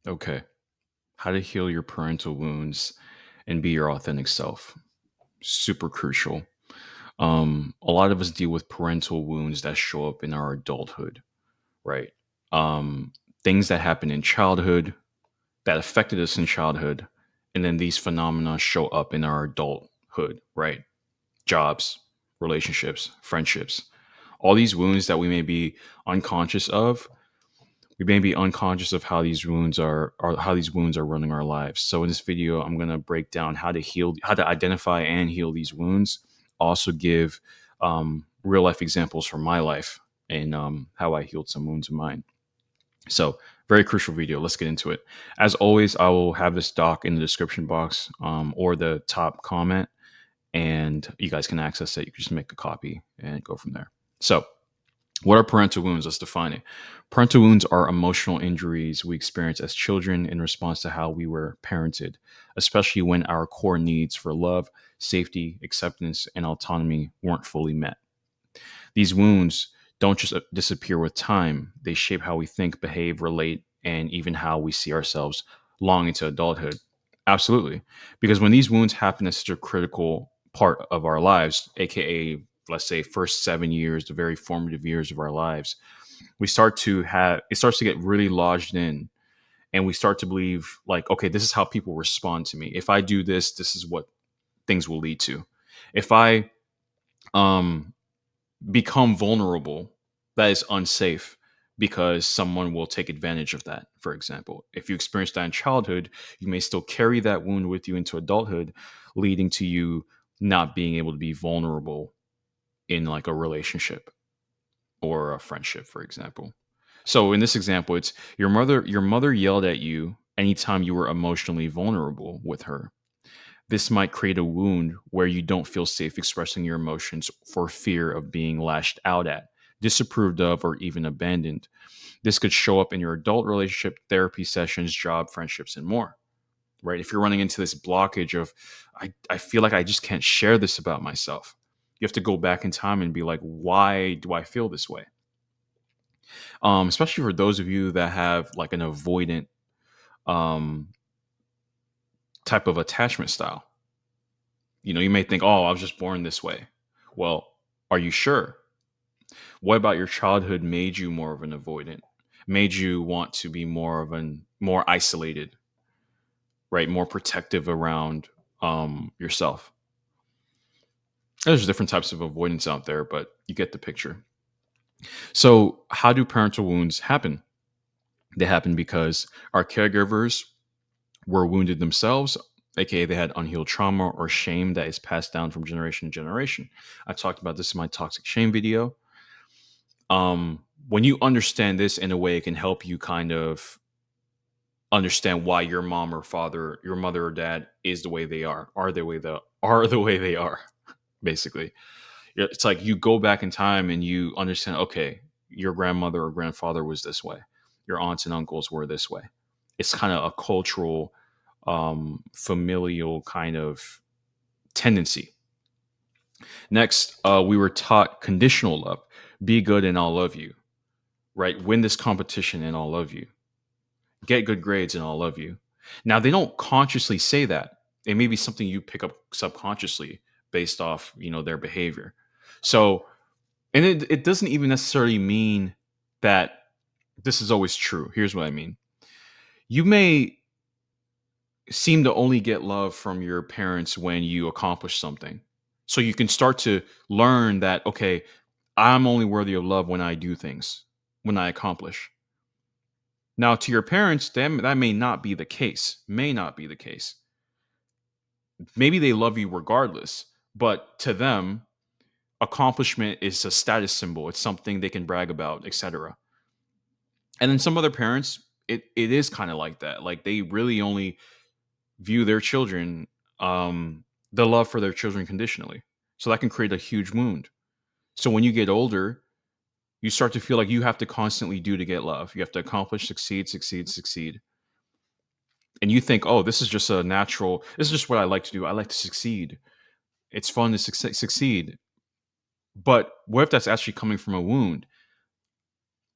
Okay. How to heal your parental wounds and be your authentic self. Super crucial. A lot of us deal with parental wounds that show up in our adulthood, right? Um, Things that happen in childhood that affected us in childhood, and then these phenomena show up in our adulthood, right? Jobs, relationships, friendships, all these wounds that we may be unconscious of. We may be unconscious of how these wounds are how these wounds are running our lives. So in this video, I'm going to break down how to heal, how to identify and heal these wounds. Also give real life examples from my life and how I healed some wounds of mine. So very crucial video. Let's get into it. As always, I will have this doc in the description box or the top comment, and you guys can access it. You can just make a copy and go from there. So what are parental wounds? Let's define it. Parental wounds are emotional injuries we experience as children in response to how we were parented, especially when our core needs for love, safety, acceptance, and autonomy weren't fully met. These wounds don't just disappear with time, they shape how we think, behave, relate, and even how we see ourselves long into adulthood. Absolutely. Because when these wounds happen at such a critical part of our lives, aka let's say first 7 years, the very formative years of our lives, we start to have it starts to get really lodged in, and we start to believe like, okay, this is how people respond to me. If I do this, this is what things will lead to. If I um become vulnerable, that is unsafe because someone will take advantage of that. For example, if you experience that in childhood, you may still carry that wound with you into adulthood, leading to you not being able to be vulnerable in like a relationship or a friendship, for example. So in this example, it's your mother yelled at you anytime you were emotionally vulnerable with her. This might create a wound where you don't feel safe expressing your emotions for fear of being lashed out at, disapproved of, or even abandoned. This could show up in your adult relationship, therapy sessions, job, friendships, and more. Right? If you're running into this blockage of, I feel like I just can't share this about myself, you have to go back in time and be like, why do I feel this way? Especially for those of you that have like an avoidant um, type of attachment style. You may think, oh, I was just born this way. Well, are you sure? What about your childhood made you more of an avoidant, made you want to be more isolated, right? More protective around yourself. There's different types of avoidance out there, but you get the picture. So, how do parental wounds happen? They happen because our caregivers were wounded themselves, aka they had unhealed trauma or shame that is passed down from generation to generation. I talked about this in my toxic shame video. When you understand this in a way, it can help you kind of understand why your mom or father, your mother or dad is the way they are the way they are. Basically, it's like you go back in time and you understand. Okay, your grandmother or grandfather was this way. Your aunts and uncles were this way. It's kind of a cultural, familial kind of tendency. Next, we were taught conditional love. Be good and I'll love you. Right? Win this competition and I'll love you. Get good grades and I'll love you. Now, they don't consciously say that. It may be something you pick up subconsciously based off, their behavior. So, and it doesn't even necessarily mean that this is always true. Here's what I mean. You may seem to only get love from your parents when you accomplish something. So you can start to learn that, okay, I'm only worthy of love when I do things, when I accomplish. Now, to your parents, that may not be the case. May not be the case. Maybe they love you regardless, but to them, accomplishment is a status symbol. It's something they can brag about, etc. And then some other parents, it is kind of like that. Like they really only view their children, the love for their children conditionally. So that can create a huge wound. So when you get older, you start to feel like you have to constantly do to get love. You have to accomplish, succeed, succeed, succeed. And you think, oh, this is just a natural, this is just what I like to do. I like to succeed. It's fun to succeed. But what if that's actually coming from a wound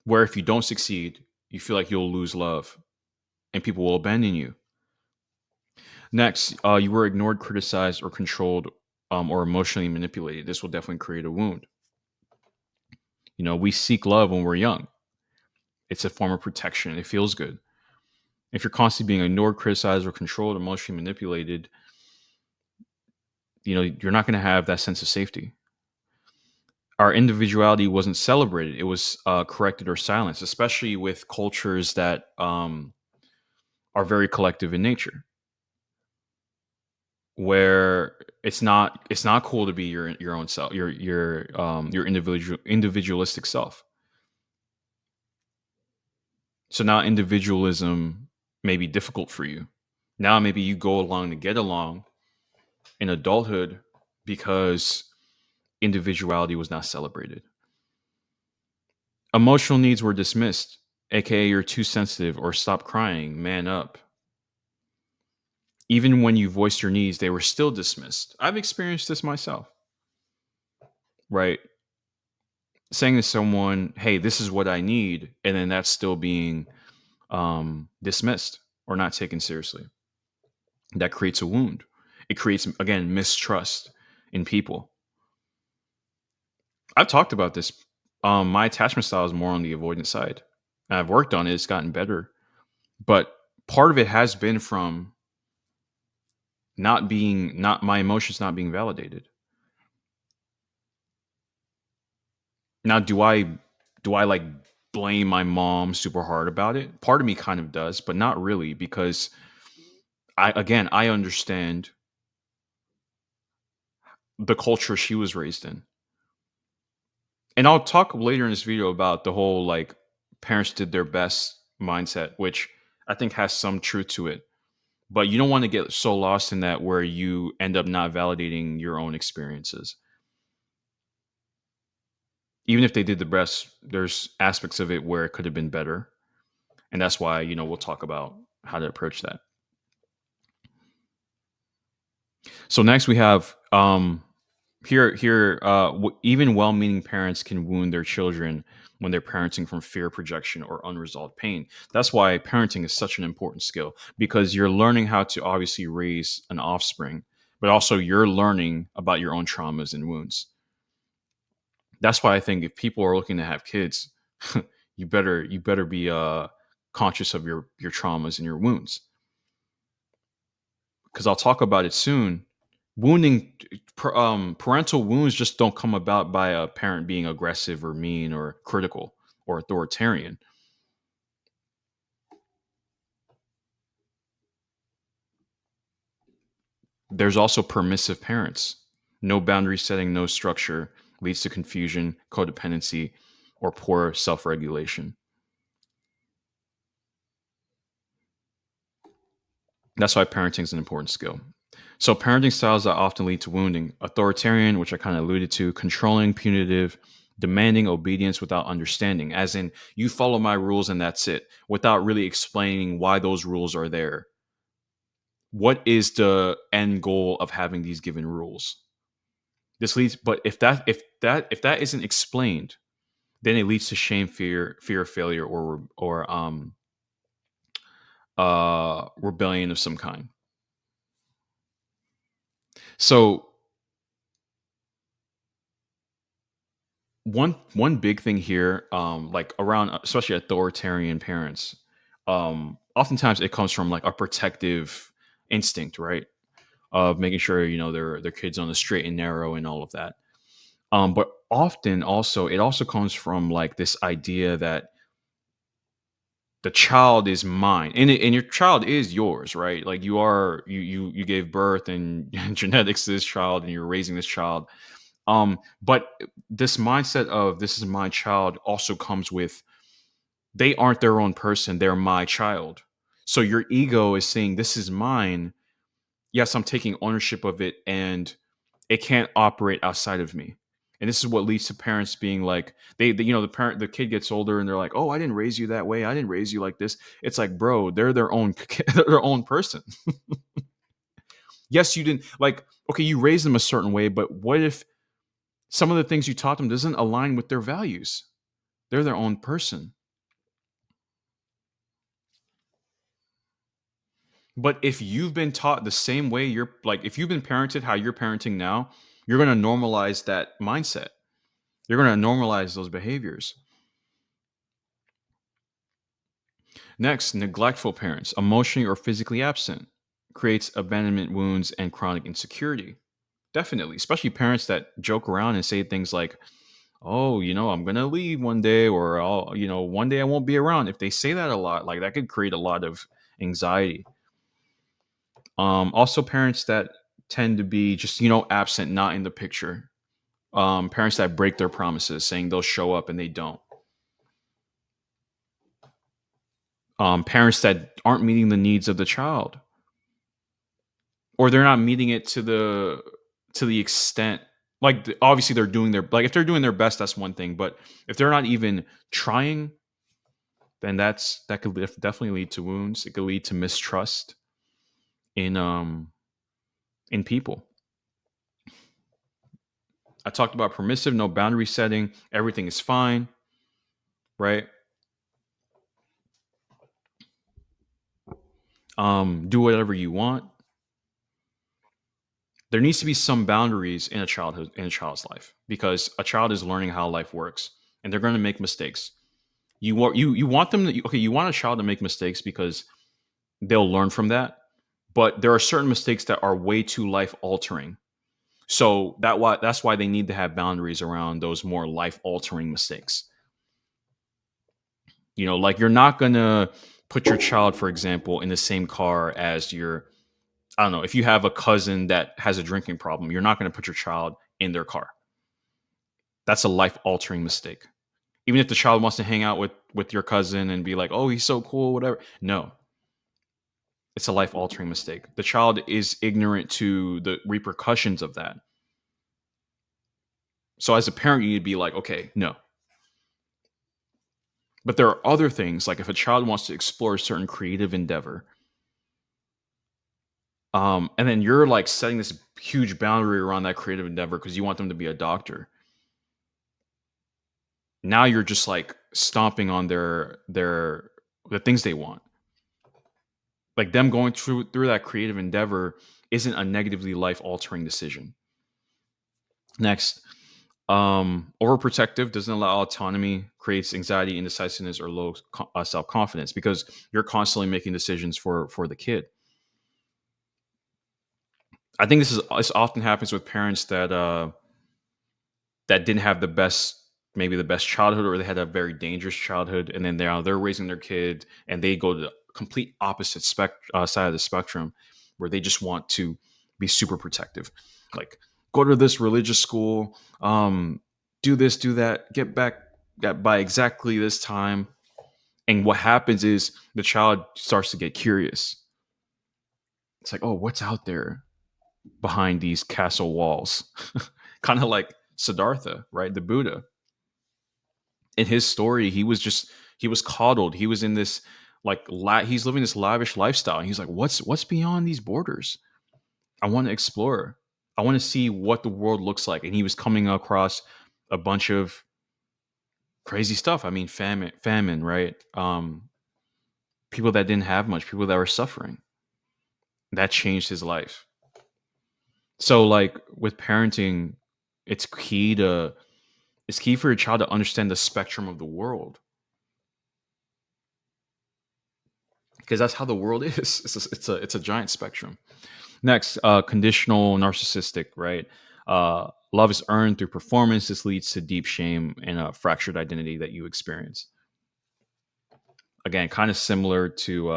where if you don't succeed, you feel like you'll lose love? and people will abandon you. Next, you were ignored, criticized, or controlled, or emotionally manipulated. This will definitely create a wound. We seek love when we're young. It's a form of protection. It feels good. If you're constantly being ignored, criticized, or controlled, emotionally manipulated, you're not going to have that sense of safety. Our individuality wasn't celebrated; it was corrected or silenced, especially with cultures that are very collective in nature, where it's not cool to be your own self, your individualistic self. So now individualism may be difficult for you. Now maybe you go along to get along in adulthood because individuality was not celebrated. Emotional needs were dismissed, aka you're too sensitive or stop crying, man up. Even when you voiced your needs, they were still dismissed. I've experienced this myself, right? Saying to someone, hey, this is what I need, and then that's still being dismissed or not taken seriously. That creates a wound. It creates, again, mistrust in people. I've talked about this. My attachment style is more on the avoidance side. And I've worked on it, it's gotten better. But part of it has been from not my emotions not being validated. Now, do I like blame my mom super hard about it? Part of me kind of does, but not really, because I understand the culture she was raised in. And I'll talk later in this video about the whole like parents did their best mindset, which I think has some truth to it. But you don't want to get so lost in that where you end up not validating your own experiences. Even if they did the best, there's aspects of it where it could have been better. And that's why, we'll talk about how to approach that. So next we have here even well-meaning parents can wound their children when they're parenting from fear, projection, or unresolved pain. That's why parenting is such an important skill, because you're learning how to obviously raise an offspring, but also you're learning about your own traumas and wounds. That's why I think if people are looking to have kids, you better be conscious of your traumas and your wounds, because I'll talk about it soon. Wounding, parental wounds just don't come about by a parent being aggressive or mean or critical or authoritarian. There's also permissive parents. No boundary setting, no structure leads to confusion, codependency, or poor self regulation. That's why parenting is an important skill. So, parenting styles that often lead to wounding: authoritarian, which I kind of alluded to, controlling, punitive, demanding obedience without understanding, as in, you follow my rules and that's it, without really explaining why those rules are there. What is the end goal of having these given rules? This leads, but if that isn't explained, then it leads to shame, fear of failure, or rebellion of some kind. So one big thing here, like around especially authoritarian parents, oftentimes it comes from like a protective instinct, right? Of making sure their kids on the straight and narrow and all of that. But often also it also comes from like this idea that the child is mine, and your child is yours, right? Like you gave birth and genetics to this child, and you're raising this child. But this mindset of this is my child also comes with, they aren't their own person, they're my child. So your ego is saying this is mine. Yes, I'm taking ownership of it, and it can't operate outside of me. And this is what leads to parents being like, the kid gets older and they're like, oh, I didn't raise you that way, I didn't raise you like this. It's like, bro, they're their own they're their own person. Yes, you didn't, like, okay, you raised them a certain way, but what if some of the things you taught them doesn't align with their values? They're their own person. But if you've been taught the same way you're like, if you've been parented how you're parenting now, you're going to normalize that mindset. You're going to normalize those behaviors. Next, neglectful parents, emotionally or physically absent, creates abandonment wounds and chronic insecurity. Definitely, especially parents that joke around and say things like, "Oh, I'm going to leave one day," or "I'll, one day I won't be around." If they say that a lot, like that could create a lot of anxiety. Also parents that tend to be just, absent, not in the picture. Parents that break their promises, saying they'll show up and they don't. Parents that aren't meeting the needs of the child, or they're not meeting it to the extent, like obviously they're doing their, like if they're doing their best, that's one thing, but if they're not even trying, then that could definitely lead to wounds. It could lead to mistrust in people. I talked about permissive, no boundary setting, everything is fine, right? Do whatever you want. There needs to be some boundaries in a child's life, because a child is learning how life works and they're going to make mistakes. You want them to, okay, you want a child to make mistakes because they'll learn from that, but there are certain mistakes that are way too life altering. So that's why they need to have boundaries around those more life altering mistakes. Like you're not going to put your child, for example, in the same car as your, I don't know, if you have a cousin that has a drinking problem, you're not going to put your child in their car. That's a life altering mistake. Even if the child wants to hang out with your cousin and be like, "Oh, he's so cool," whatever. No, it's a life altering mistake. The child is ignorant to the repercussions of that. So as a parent, you need to be like, "Okay, no." But there are other things, like if a child wants to explore a certain creative endeavor, and then you're like setting this huge boundary around that creative endeavor because you want them to be a doctor. Now you're just like stomping on their the things they want. Like them going through that creative endeavor isn't a negatively life altering decision. Next, overprotective doesn't allow autonomy, creates anxiety, indecisiveness, or low self confidence because you're constantly making decisions for the kid. I think this often happens with parents that didn't have maybe the best childhood, or they had a very dangerous childhood, and then they're raising their kid and they go to the complete opposite side of the spectrum, where they just want to be super protective, like go to this religious school, do this, do that, get back by exactly this time. And what happens is the child starts to get curious. It's like, oh, what's out there behind these castle walls? Kind of like Siddhartha, right? The Buddha. In his story, he was coddled. He was in this like he's living this lavish lifestyle. And he's like, what's beyond these borders? I want to explore. I want to see what the world looks like. And he was coming across a bunch of crazy stuff. I mean, famine, right? People that didn't have much, people that were suffering. That changed his life. So, like with parenting, it's key to it's key for your child to understand the spectrum of the world, because that's how the world is. It's a giant spectrum. Next, conditional narcissistic, right? Love is earned through performance. This leads to deep shame and a fractured identity that you experience. Again, kind of similar to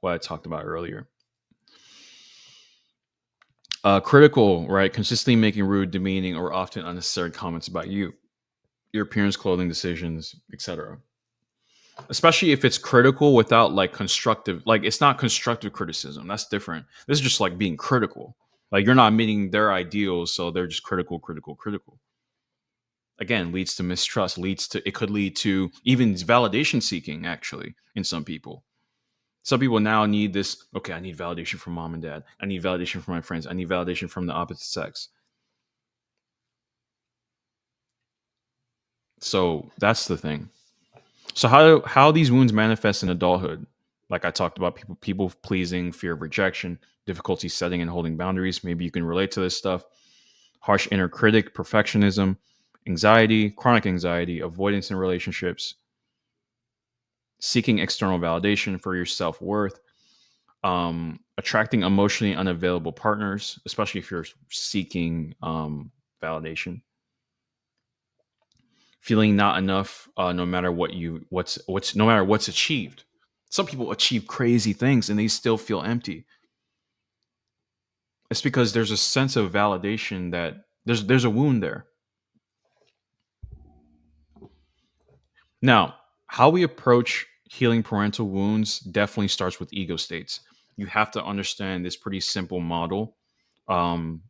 what I talked about earlier. Critical, right? Consistently making rude, demeaning, or often unnecessary comments about you, your appearance, clothing decisions, etc. Especially if it's critical without like constructive, like it's not constructive criticism. That's different. This is just like being critical. Like you're not meeting their ideals, so they're just critical, critical, critical. Again, leads to mistrust, it could lead to even validation seeking, actually, in some people. Some people now need this, okay, I need validation from mom and dad. I need validation from my friends. I need validation from the opposite sex. So that's the thing. So how these wounds manifest in adulthood? Like I talked about, people pleasing, fear of rejection, difficulty setting and holding boundaries. Maybe you can relate to this stuff. Harsh inner critic, perfectionism, anxiety, chronic anxiety, avoidance in relationships, seeking external validation for your self worth, attracting emotionally unavailable partners, especially if you're seeking validation, feeling not enough, no matter what's no matter what's achieved. Some people achieve crazy things and they still feel empty. It's because there's a sense of validation that there's a wound there. Now, how we approach healing parental wounds definitely starts with ego states. You have to understand this pretty simple model um,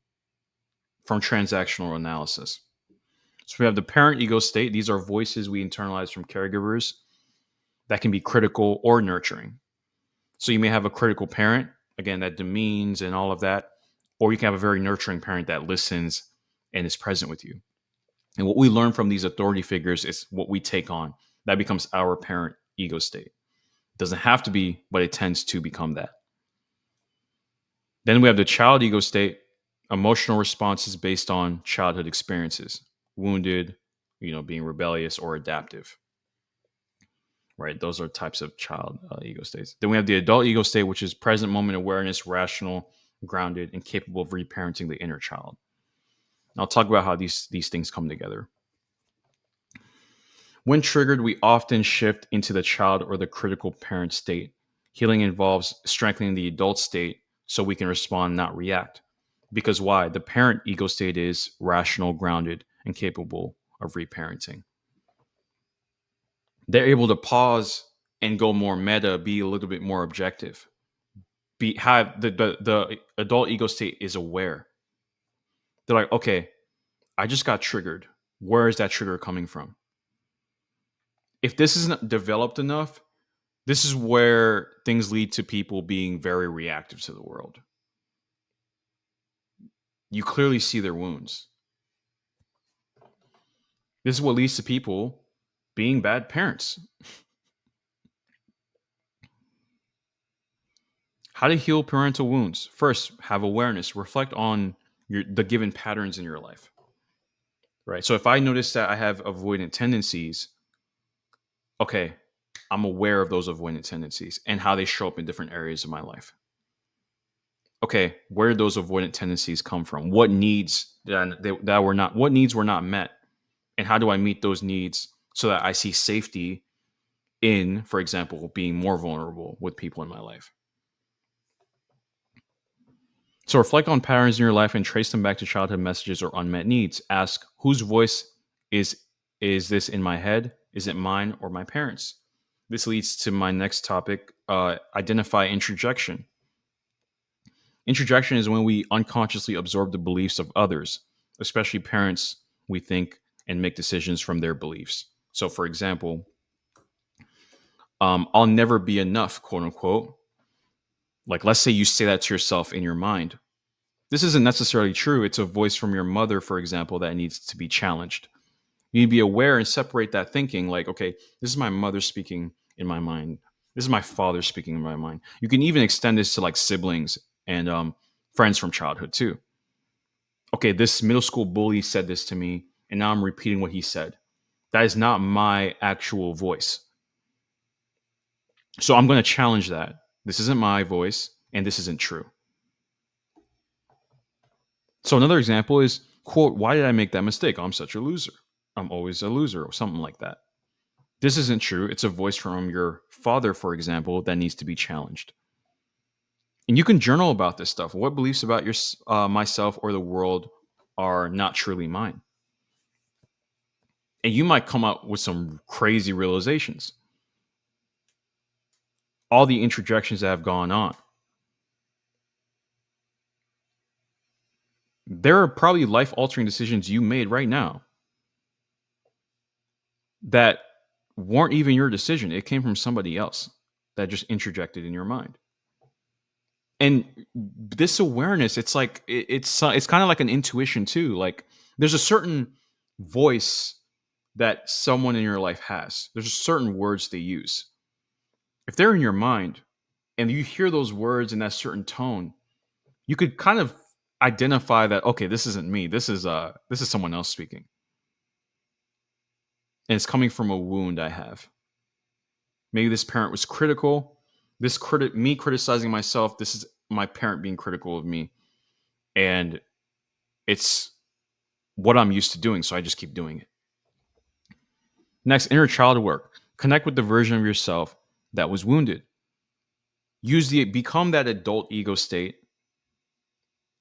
from transactional analysis. So we have the parent ego state. These are voices we internalize from caregivers that can be critical or nurturing. So you may have a critical parent, again, that demeans and all of that, or you can have a very nurturing parent that listens and is present with you. And what we learn from these authority figures is what we take on. That becomes our parent ego state. It doesn't have to be, but it tends to become that. Then we have the child ego state, emotional responses based on childhood experiences, wounded, being rebellious or adaptive, right? Those are types of child ego states. Then we have the adult ego state, which is present moment awareness, rational, grounded, and capable of reparenting the inner child. And I'll talk about how these things come together. When triggered, we often shift into the child or the critical parent state. Healing involves strengthening the adult state so we can respond, not react. Because why? The parent ego state is rational, grounded, and capable of reparenting. They're able to pause and go more meta, be a little bit more objective. Be have the adult ego state is aware. They're like, okay, I just got triggered. Where is that trigger coming from? If this isn't developed enough, this is where things lead to people being very reactive to the world. You clearly see their wounds. This is what leads to people being bad parents. How to heal parental wounds? First, have awareness. Reflect on the given patterns in your life. Right. So if I notice that I have avoidant tendencies, okay, I'm aware of those avoidant tendencies and how they show up in different areas of my life. Okay, where did those avoidant tendencies come from? What needs what needs were not met? And how do I meet those needs so that I see safety in, for example, being more vulnerable with people in my life? So reflect on patterns in your life and trace them back to childhood messages or unmet needs. Ask, whose voice is is this in my head? Is it mine or my parents? This leads to my next topic, identify introjection. Introjection is when we unconsciously absorb the beliefs of others, especially parents, we think and make decisions from their beliefs. So, for example, I'll never be enough, quote unquote. Like, let's say you say that to yourself in your mind. This isn't necessarily true. It's a voice from your mother, for example, that needs to be challenged. You need to be aware and separate that thinking like, okay, this is my mother speaking in my mind. This is my father speaking in my mind. You can even extend this to like siblings and friends from childhood too. Okay, this middle school bully said this to me, and now I'm repeating what he said. That is not my actual voice. So I'm going to challenge that. This isn't my voice, and this isn't true. So another example is, quote, why did I make that mistake? I'm such a loser. I'm always a loser, or something like that. This isn't true. It's a voice from your father, for example, that needs to be challenged. And you can journal about this stuff. What beliefs about myself or the world are not truly mine? And you might come up with some crazy realizations. All the introjections that have gone on. There are probably life altering decisions you made right now that weren't even your decision. It came from somebody else that just introjected in your mind. And this awareness, it's like it's kind of like an intuition too. Like there's a certain voice that someone in your life has. There's certain words they use. If they're in your mind, and you hear those words in that certain tone, you could kind of identify that, okay, this isn't me. This is someone else speaking. And it's coming from a wound I have. Maybe this parent was critical. Me criticizing myself, this is my parent being critical of me. And it's what I'm used to doing, so I just keep doing it. Next, inner child work. Connect with the version of yourself that was wounded. Become that adult ego state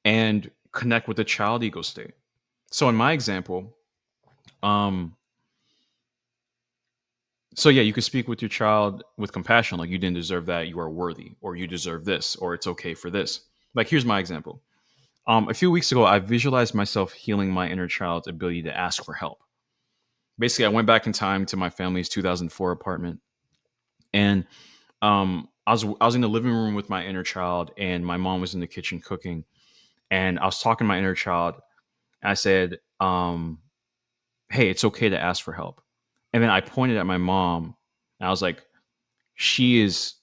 and connect with the child ego state. So in my example, um, so yeah, you could speak with your child with compassion, like you didn't deserve that, you are worthy, or you deserve this, or it's okay for this. Like here's my example. A few weeks ago, I visualized myself healing my inner child's ability to ask for help. Basically, I went back in time to my family's 2004 apartment, and I was in the living room with my inner child, and my mom was in the kitchen cooking, and I was talking to my inner child. And I said, "Hey, it's okay to ask for help." And then I pointed at my mom, and I was like, "She is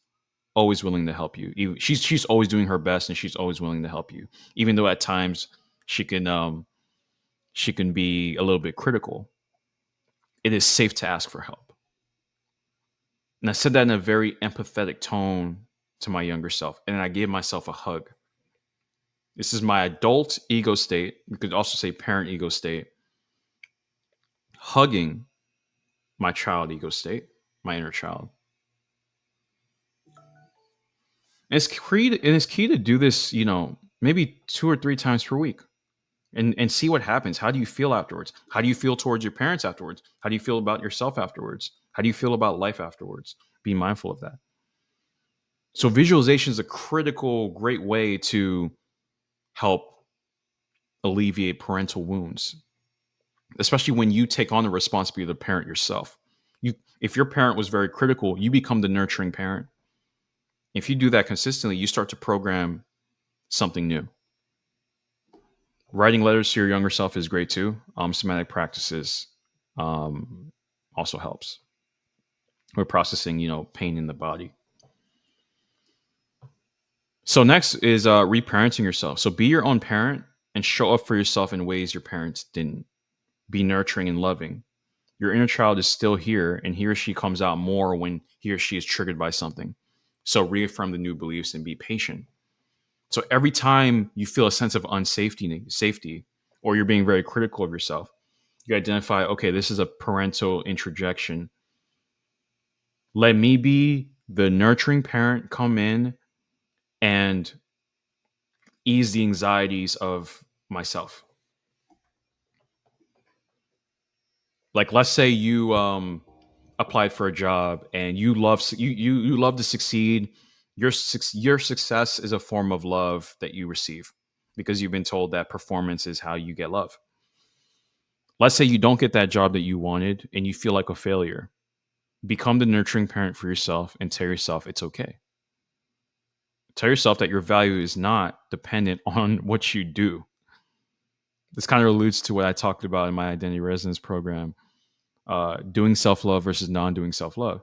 always willing to help you. She's always doing her best, and she's always willing to help you, even though at times she can she can be a little bit critical. It is safe to ask for help." And I said that in a very empathetic tone to my younger self, and then I gave myself a hug. This is my adult ego state. You could also say parent ego state, hugging my child ego state, my inner child. And it's key to do this, maybe 2 or 3 times per week, and see what happens. How do you feel afterwards? How do you feel towards your parents afterwards? How do you feel about yourself afterwards? How do you feel about life afterwards? Be mindful of that. So visualization is a critical, great way to help alleviate parental wounds, especially when you take on the responsibility of the parent yourself. If your parent was very critical, you become the nurturing parent. If you do that consistently, you start to program something new. Writing letters to your younger self is great too. Somatic practices um, also helps. We're processing, pain in the body. So next is reparenting yourself. So be your own parent and show up for yourself in ways your parents didn't. Be nurturing and loving. Your inner child is still here, and he or she comes out more when he or she is triggered by something. So reaffirm the new beliefs and be patient. So every time you feel a sense of safety, or you're being very critical of yourself, you identify, okay, this is a parental introjection. Let me be the nurturing parent, come in and ease the anxieties of myself. Like, let's say you applied for a job and you love to succeed. Your success is a form of love that you receive because you've been told that performance is how you get love. Let's say you don't get that job that you wanted and you feel like a failure. Become the nurturing parent for yourself and tell yourself it's okay. Tell yourself that your value is not dependent on what you do. This kind of alludes to what I talked about in my identity resonance program, doing self love versus non doing self love.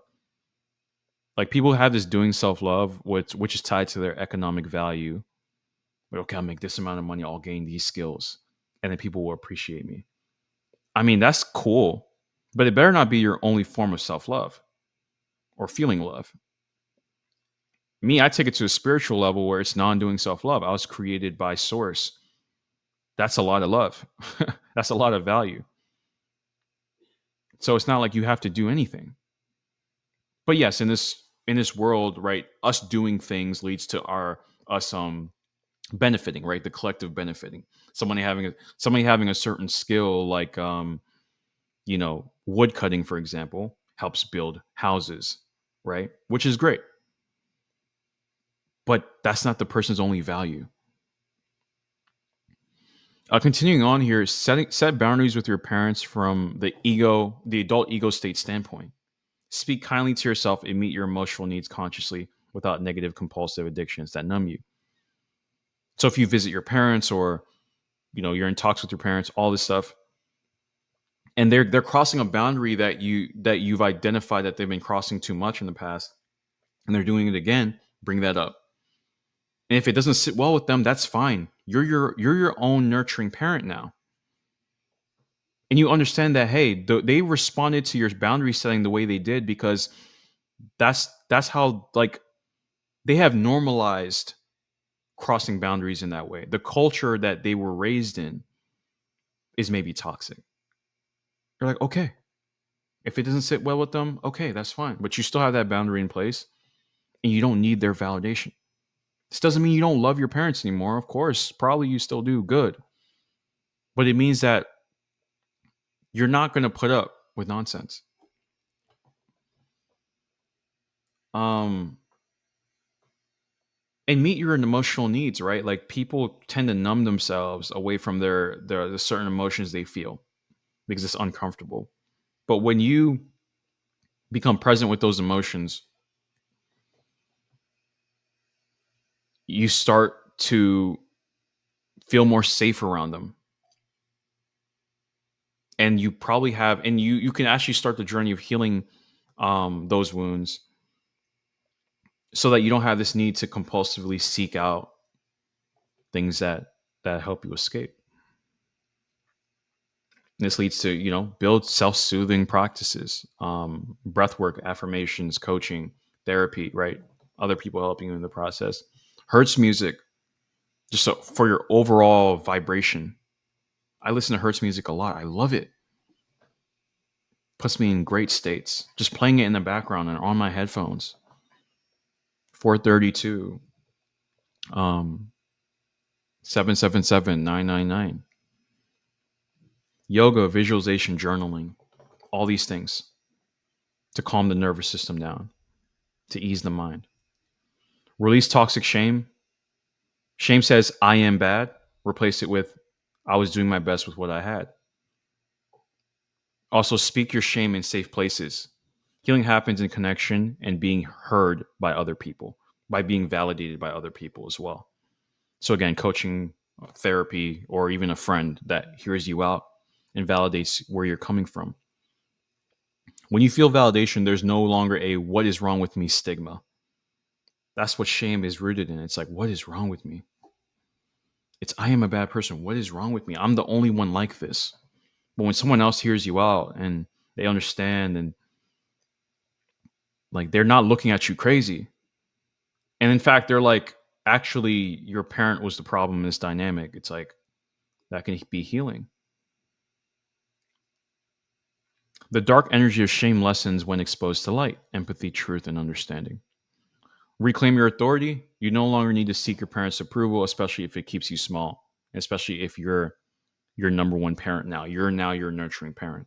Like people have this doing self love, which is tied to their economic value. Like, okay, I'll make this amount of money, I'll gain these skills, and then people will appreciate me. I mean, that's cool, but it better not be your only form of self love or feeling love. Me, I take it to a spiritual level where it's non doing self love. I was created by Source. That's a lot of love. That's a lot of value. So it's not like you have to do anything. But yes, in this world, right, us doing things leads to our us benefiting, right? The collective benefiting. Somebody having a certain skill like wood cutting, for example, helps build houses, right? Which is great. But that's not the person's only value. Continuing on here, set boundaries with your parents from the adult ego state standpoint. Speak kindly to yourself and meet your emotional needs consciously without negative compulsive addictions that numb you. So if you visit your parents or you're in talks with your parents, all this stuff, and they're crossing a boundary that you've identified that they've been crossing too much in the past, and they're doing it again, Bring that up. And if it doesn't sit well with them, that's fine. You're your own nurturing parent now. And you understand that, hey, they responded to your boundary setting the way they did because that's how, like, they have normalized crossing boundaries in that way. The culture that they were raised in is maybe toxic. You're like, okay, if it doesn't sit well with them, okay, that's fine. But you still have that boundary in place and you don't need their validation. This doesn't mean you don't love your parents anymore. Of course, probably you still do good. But it means that you're not going to put up with nonsense. Um, and meet your emotional needs, right? Like, people tend to numb themselves away from the certain emotions they feel because it's uncomfortable. But when you become present with those emotions, you start to feel more safe around them. And you probably have, and you can actually start the journey of healing those wounds so that you don't have this need to compulsively seek out things that help you escape. This leads to, build self-soothing practices, breath work, affirmations, coaching, therapy, right? Other people helping you in the process. Hertz music, just so for your overall vibration. I listen to Hertz music a lot. I love it. Puts me in great states. Just playing it in the background and on my headphones. 432, 777 999. Yoga, visualization, journaling, all these things to calm the nervous system down, to ease the mind. Release toxic shame. Shame says, I am bad. Replace it with, I was doing my best with what I had. Also, speak your shame in safe places. Healing happens in connection and being heard by other people, by being validated by other people as well. So, again, coaching, therapy, or even a friend that hears you out and validates where you're coming from. When you feel validation, there's no longer a what is wrong with me stigma. That's what shame is rooted in. It's like, what is wrong with me? It's, I am a bad person. What is wrong with me? I'm the only one like this. But when someone else hears you out and they understand, and like, they're not looking at you crazy. And in fact, they're like, actually, your parent was the problem in this dynamic. It's like, that can be healing. The dark energy of shame lessens when exposed to light, empathy, truth, and understanding. Reclaim your authority. You no longer need to seek your parents' approval, especially if it keeps you small, especially if you're your number one parent now. You're now your nurturing parent.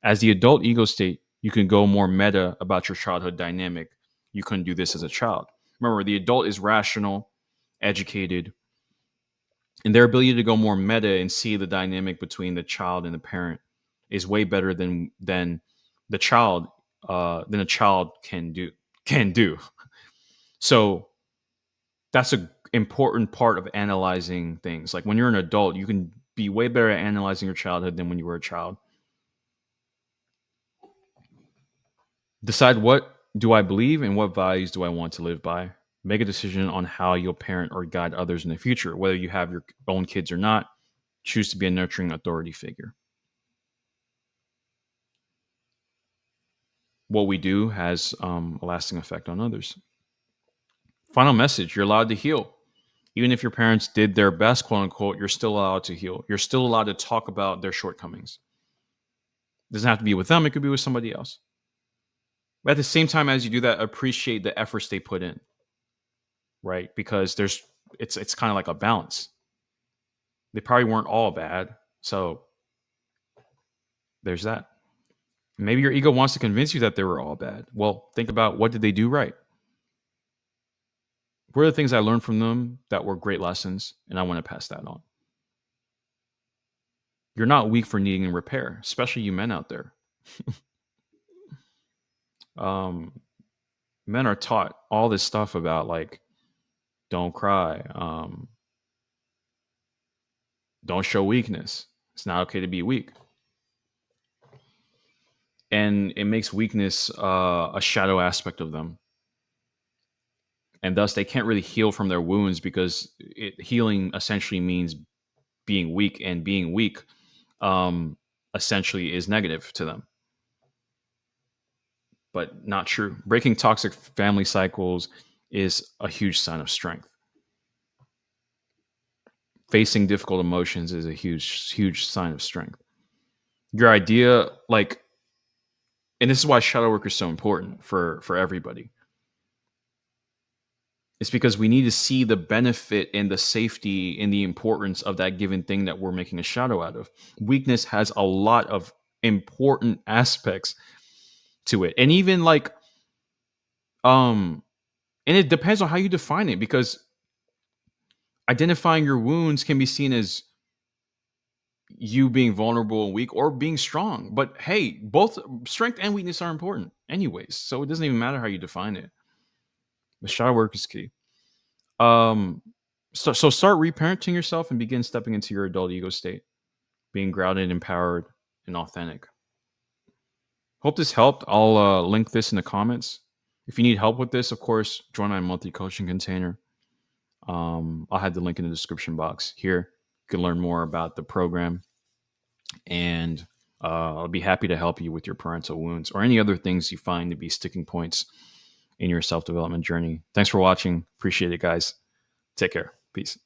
As the adult ego state, you can go more meta about your childhood dynamic. You couldn't do this as a child. Remember, the adult is rational, educated, and their ability to go more meta and see the dynamic between the child and the parent is way better the child than a child can do. So that's a important part of analyzing things. Like, when you're an adult, you can be way better at analyzing your childhood than when you were a child. Decide, what do I believe and what values do I want to live by? Make a decision on how you'll parent or guide others in the future, whether you have your own kids or not. Choose to be a nurturing authority figure. What we do has a lasting effect on others. Final message: you're allowed to heal. Even if your parents did their best, quote unquote, you're still allowed to heal. You're still allowed to talk about their shortcomings. It doesn't have to be with them, it could be with somebody else. But at the same time, as you do that, appreciate the efforts they put in, right? Because it's kind of like a balance. They probably weren't all bad. So there's that. Maybe your ego wants to convince you that they were all bad. Well, think about, what did they do right? What are the things I learned from them that were great lessons? And I want to pass that on. You're not weak for needing repair, especially you men out there. um, Men are taught all this stuff about, like, don't cry, don't show weakness. It's not okay to be weak. And it makes weakness a shadow aspect of them. and thus they can't really heal from their wounds because healing essentially means being weak, and being weak um, essentially is negative to them, but not true. Breaking toxic family cycles is a huge sign of strength. Facing difficult emotions is a huge sign of strength. Your idea, like, and this is why shadow work is so important for everybody. It's because we need to see the benefit and the safety and the importance of that given thing that we're making a shadow out of. Weakness has a lot of important aspects to it. And even like and it depends on how you define it, because identifying your wounds can be seen as you being vulnerable and weak or being strong. But hey, both strength and weakness are important anyways. So it doesn't even matter how you define it. The shadow work is key. Um so start reparenting yourself and begin stepping into your adult ego state, being grounded, empowered, and authentic. Hope this helped. I'll link this in the comments. If you need help with this, of course, join my monthly coaching container. I'll have the link in the description box here. You can learn more about the program, and I'll be happy to help you with your parental wounds or any other things you find to be sticking points in your self development journey. Thanks for watching. Appreciate it, guys. Take care. Peace.